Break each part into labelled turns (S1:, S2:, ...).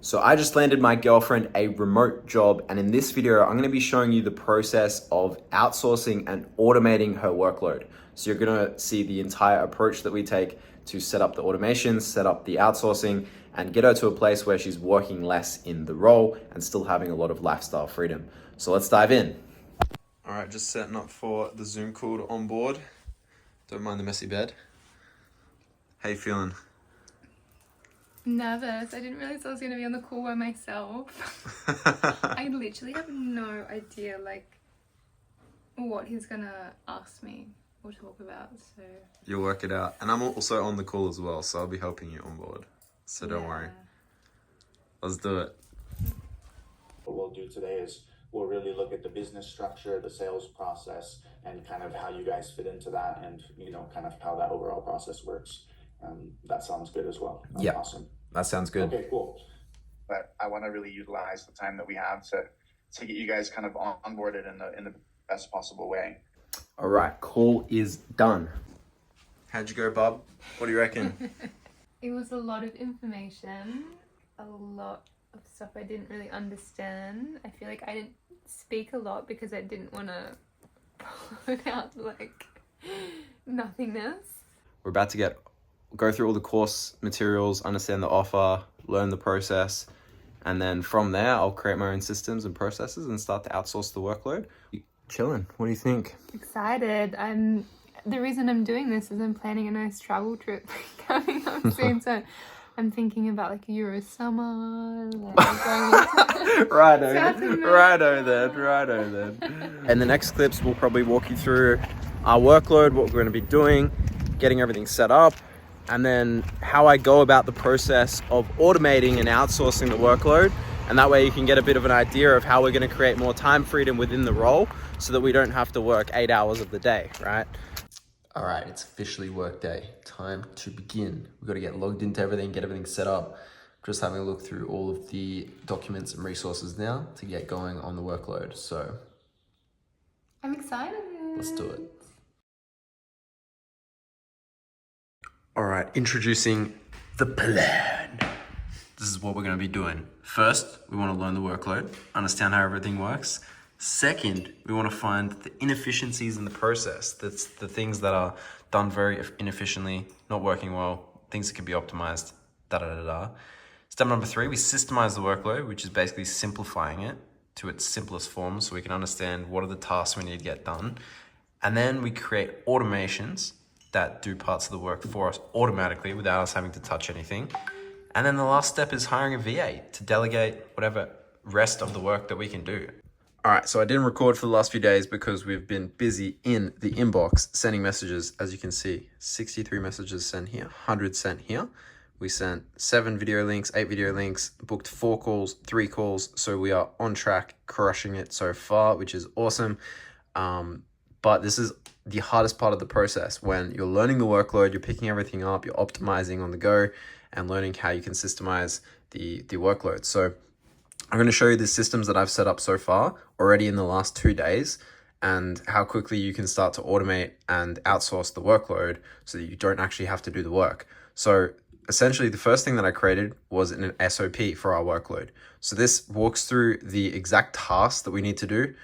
S1: So I just landed my girlfriend a remote job, and in this video, I'm gonna be showing you the process of outsourcing and automating her workload. So you're gonna see the entire approach that we take to set up the automations, set up the outsourcing, and get her to a place where she's working less in the role and still having a lot of lifestyle freedom. So let's dive in. All right, just setting up for the Zoom call to onboard. Don't mind the messy bed. How you feeling?
S2: Nervous. I didn't realize I was going to be on the call by myself. I literally have no idea what he's going to ask me or talk about. So
S1: you'll work it out. And I'm also on the call as well, so I'll be helping you on board. So don't worry. Let's do it.
S3: What we'll do today is we'll really look at the business structure, the sales process, and kind of how you guys fit into that, and kind of how that overall process works. That sounds good as well.
S1: Yeah,
S3: awesome.
S1: That sounds good.
S3: Okay, cool.
S4: But I want to really utilize the time that we have to get you guys kind of onboarded in the best possible way.
S1: All right, call is done. How'd you go, Bob? What do you reckon?
S2: it was a lot of information, a lot of stuff I didn't really understand. I feel like I didn't speak a lot because I didn't want to put out nothingness.
S1: We're about to go through all the course materials, understand the offer, learn the process, and then from there, I'll create my own systems and processes and start to outsource the workload. Chilling. What do you think?
S2: Excited. The reason I'm doing this is I'm planning a nice travel trip coming up soon, so I'm thinking about Euro summer.
S1: Righto then. And the next clips will probably walk you through our workload, what we're going to be doing, getting everything set up, and then how I go about the process of automating and outsourcing the workload. And that way you can get a bit of an idea of how we're going to create more time freedom within the role so that we don't have to work 8 hours of the day, right? All right, it's officially work day. Time to begin. We've got to get logged into everything, get everything set up. Just having a look through all of the documents and resources now to get going on the workload. So
S2: I'm excited.
S1: Let's do it. All right, introducing the plan. This is what we're going to be doing. First, we want to learn the workload, understand how everything works. Second, we want to find the inefficiencies in the process. That's the things that are done very inefficiently, not working well, things that can be optimized, Step number 3, we systemize the workload, which is basically simplifying it to its simplest form so we can understand what are the tasks we need to get done. And then we create automations that do parts of the work for us automatically without us having to touch anything. And then the last step is hiring a VA to delegate whatever rest of the work that we can do. All right, so I didn't record for the last few days because we've been busy in the inbox sending messages. As you can see, 63 messages sent here, 100 sent here. We sent 7 video links, 8 video links, booked 4 calls, 3 calls. So we are on track, crushing it so far, which is awesome. But this is the hardest part of the process. When you're learning the workload, you're picking everything up, you're optimizing on the go and learning how you can systemize the workload. So I'm going to show you the systems that I've set up so far already in the last 2 days and how quickly you can start to automate and outsource the workload so that you don't actually have to do the work. So essentially the first thing that I created was an SOP for our workload. So this walks through the exact tasks that we need to do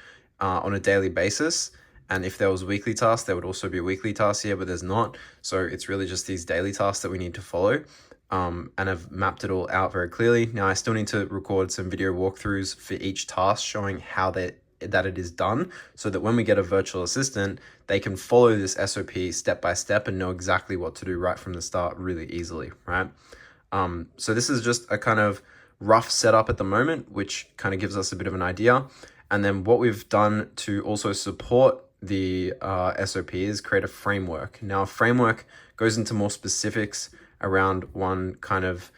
S1: on a daily basis. And if there was weekly tasks, there would also be a weekly task here, but there's not. So it's really just these daily tasks that we need to follow. And I've mapped it all out very clearly. Now I still need to record some video walkthroughs for each task showing how that it is done so that when we get a virtual assistant, they can follow this SOP step by step and know exactly what to do right from the start really easily, right? So this is just a kind of rough setup at the moment, which kind of gives us a bit of an idea. And then what we've done to also support the SOP is create a framework. Now a framework goes into more specifics around one kind of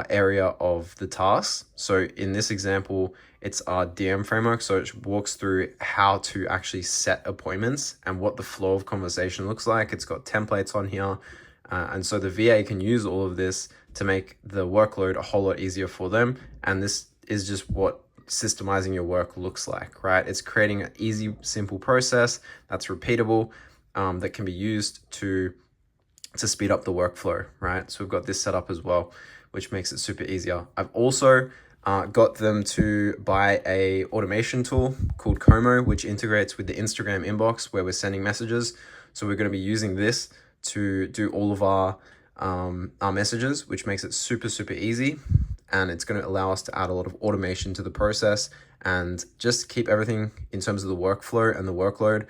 S1: area of the task. So in this example, it's our DM framework. So it walks through how to actually set appointments and what the flow of conversation looks like. It's got templates on here. And so the VA can use all of this to make the workload a whole lot easier for them. And this is just what systemizing your work looks like, right? It's creating an easy, simple process that's repeatable, that can be used to speed up the workflow, right? So we've got this set up as well. which makes it super easier. I've also got them to buy a automation tool called Como, which integrates with the Instagram inbox where we're sending messages. So we're going to be using this to do all of our messages, which makes it super, super easy. And it's going to allow us to add a lot of automation to the process and just keep everything in terms of the workflow and the workload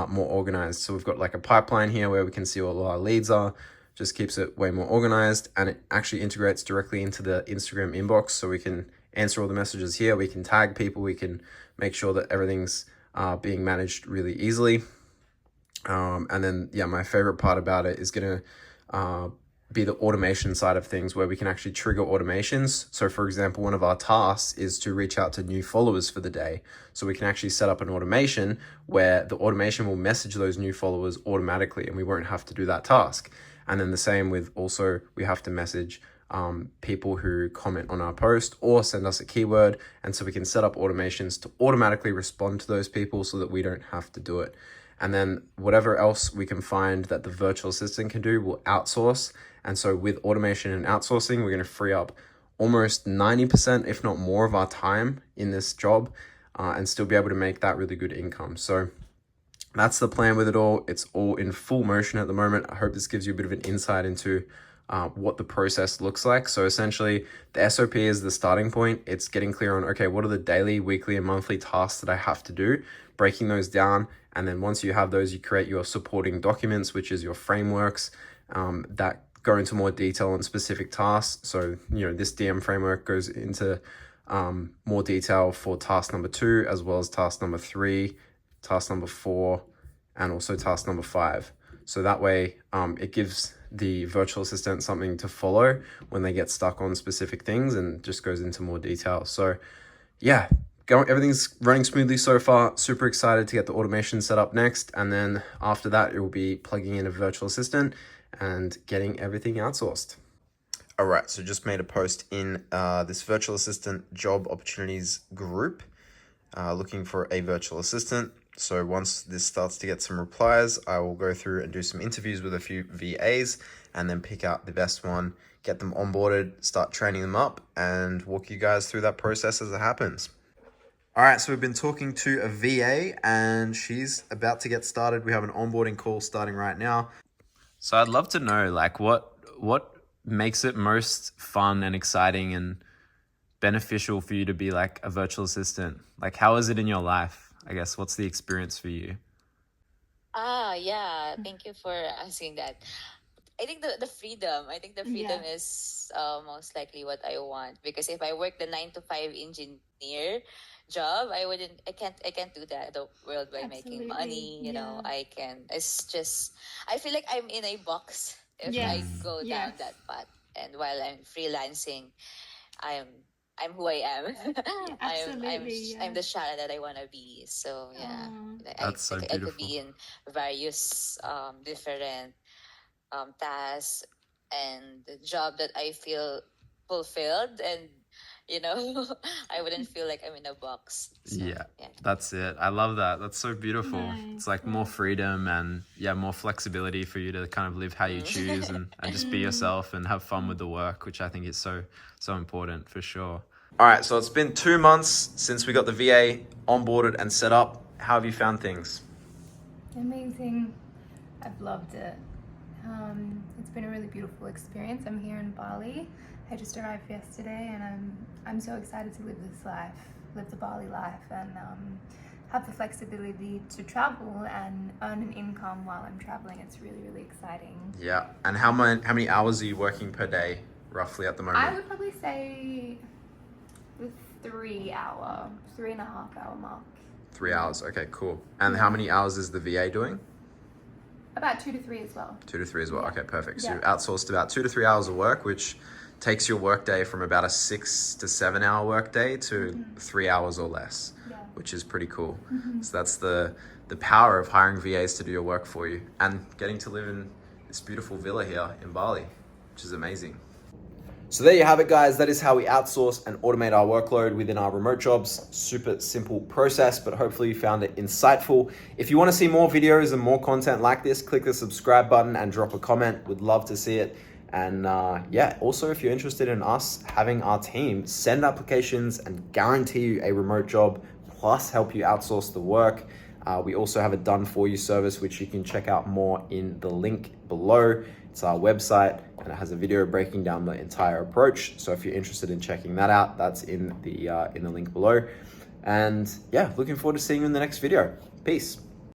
S1: more organized. So we've got like a pipeline here where we can see what all our leads are, just keeps it way more organized, and it actually integrates directly into the Instagram inbox. So we can answer all the messages here, we can tag people, we can make sure that everything's being managed really easily. And then, yeah, my favorite part about it is going to be the automation side of things, where we can actually trigger automations. So for example, one of our tasks is to reach out to new followers for the day. So we can actually set up an automation where the automation will message those new followers automatically, and we won't have to do that task. And then the same with also, we have to message people who comment on our post or send us a keyword. And so we can set up automations to automatically respond to those people so that we don't have to do it. And then whatever else we can find that the virtual assistant can do, we'll outsource. And so with automation and outsourcing, we're going to free up almost 90%, if not more, of our time in this job and still be able to make that really good income. So that's the plan with it all. It's all in full motion at the moment. I hope this gives you a bit of an insight into what the process looks like. So essentially, the SOP is the starting point. It's getting clear on, okay, what are the daily, weekly, and monthly tasks that I have to do, breaking those down. And then once you have those, you create your supporting documents, which is your frameworks that go into more detail on specific tasks. So, you know, this DM framework goes into more detail for task number 2, as well as task number 3, task number 4, and also task number 5. So that way it gives the virtual assistant something to follow when they get stuck on specific things, and just goes into more detail. So yeah, everything's running smoothly so far. Super excited to get the automation set up next. And then after that, it will be plugging in a virtual assistant and getting everything outsourced. All right, so just made a post in this virtual assistant job opportunities group looking for a virtual assistant. So once this starts to get some replies, I will go through and do some interviews with a few VAs and then pick out the best one, get them onboarded, start training them up, and walk you guys through that process as it happens. All right, so we've been talking to a VA and she's about to get started. We have an onboarding call starting right now. So I'd love to know, like, what makes it most fun and exciting and beneficial for you to be like a virtual assistant? Like, how is it in your life? I guess, what's the experience for you?
S5: Yeah. Thank you for asking that. I think the freedom. I think the freedom is most likely what I want, because if I work the 9 to 5 engineer job, I can't do that the world by making money. You know, it's just, I feel like I'm in a box if I go down that path. And while I'm freelancing, I'm who I am. I'm the Shana that I want to be. So yeah,
S1: That's so
S5: I could
S1: beautiful.
S5: be in various different tasks and the job that I feel fulfilled, and you know, I wouldn't feel like I'm in a box. So,
S1: yeah, that's it. I love that. That's so beautiful.
S2: Nice.
S1: It's like more freedom and more flexibility for you to kind of live how you choose and just be yourself and have fun with the work, which I think is so important for sure. All right, so it's been 2 months since we got the VA onboarded and set up. How have you found things?
S2: Amazing. I've loved it. It's been a really beautiful experience. I'm here in Bali. I just arrived yesterday, and I'm so excited to live this life, live the Bali life, and have the flexibility to travel and earn an income while I'm traveling. It's really, really exciting.
S1: Yeah, and how many hours are you working per day, roughly, at the moment?
S2: I would probably say the 3.5 hour mark.
S1: 3 hours, okay, cool. And how many hours is the VA doing?
S2: About 2 to 3 as well.
S1: 2 to 3 as well, okay, perfect. So
S2: Yeah.
S1: you've outsourced about 2 to 3 hours of work, which takes your workday from about a 6 to 7 hour workday to 3 hours or less, which is pretty cool. So that's the power of hiring VAs to do your work for you and getting to live in this beautiful villa here in Bali, which is amazing. So there you have it, guys. That is how we outsource and automate our workload within our remote jobs. Super simple process, but hopefully you found it insightful. If you want to see more videos and more content like this, click the subscribe button and drop a comment. We'd love to see it. And yeah, also if you're interested in us having our team send applications and guarantee you a remote job, plus help you outsource the work, we also have a done for you service, which you can check out more in the link below. It's our website and it has a video breaking down the entire approach. So if you're interested in checking that out, that's in the link below. And yeah, looking forward to seeing you in the next video. Peace.